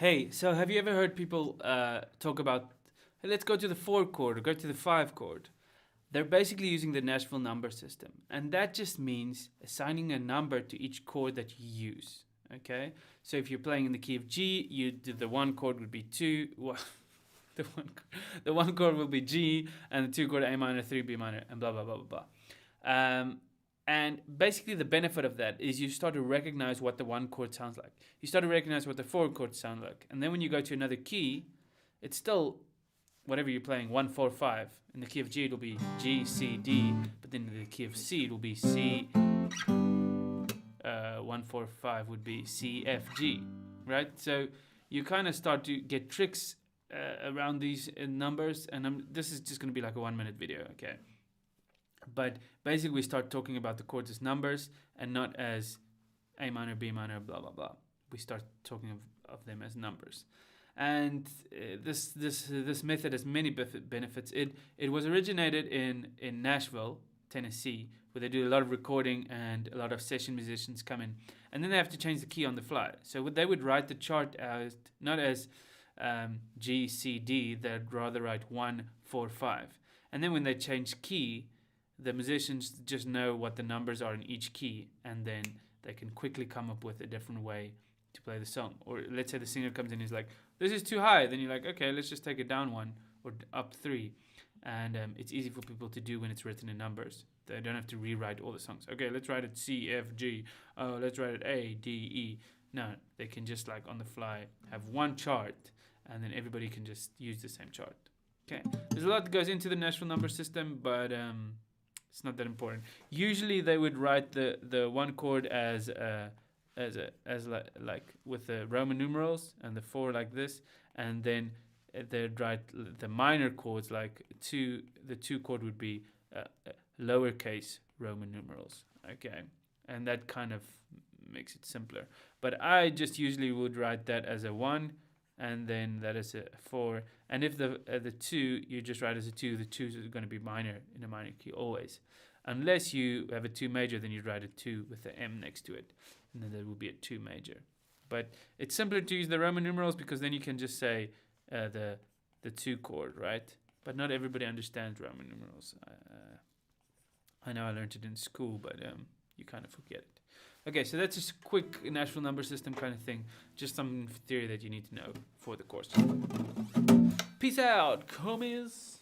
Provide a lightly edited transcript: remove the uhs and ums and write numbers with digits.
Hey, so have you ever heard people talk about, hey, let's go to the 4 chord or go to the 5 chord? They're basically using the Nashville number system, and that just means assigning a number to each chord that you use. Okay, so if you're playing in the key of G, the 1 chord would be 2. Well, the one chord will be G, and the 2 chord A minor, 3 B minor, and blah blah blah blah blah. And basically, the benefit of that is you start to recognize what the 1 chord sounds like. You start to recognize what the 4 chords sound like, and then when you go to another key, it's still whatever you're playing, 1 4 5. In the key of G, it'll be G C D, but then in the key of C, it'll be C. 1 4 5 would be C F G, right? So you kind of start to get tricks around these numbers, and this is just going to be like a 1-minute video, okay? But basically, we start talking about the chords as numbers and not as A minor, B minor, blah blah blah. We start talking of them as numbers. And this method has many benefits. It was originated in Nashville, Tennessee, where they do a lot of recording and a lot of session musicians come in, and then they have to change the key on the fly. So they would write the chart as not as G C D. They'd rather write 1 4 5, and then when they change key, the musicians just know what the numbers are in each key, and then they can quickly come up with a different way to play the song. Or let's say the singer comes in and is like, this is too high. Then you're like, okay, let's just take it down 1 or up 3. And it's easy for people to do when it's written in numbers. They don't have to rewrite all the songs. Okay, let's write it C, F, G. Oh, let's write it A, D, E. No, they can just like on the fly have one chart, and then everybody can just use the same chart. Okay, there's a lot that goes into the Nashville number system, but it's not that important. Usually they would write the 1 chord as like with the Roman numerals and the 4 like this, and then they'd write the minor chords like the 2 chord would be lowercase Roman numerals. Okay, and that kind of makes it simpler. But I just usually would write that as a 1, and then that is a 4. And if the 2, you just write as a 2. The 2 is going to be minor in a minor key always, unless you have a 2 major. Then you'd write a 2 with the M next to it, and then there will be a 2 major. But it's simpler to use the Roman numerals because then you can just say the 2 chord, right? But not everybody understands Roman numerals. I know I learned it in school, but you kind of forget it. Okay, so that's just a quick Nashville number system kind of thing. Just some theory that you need to know for the course. Peace out, commies.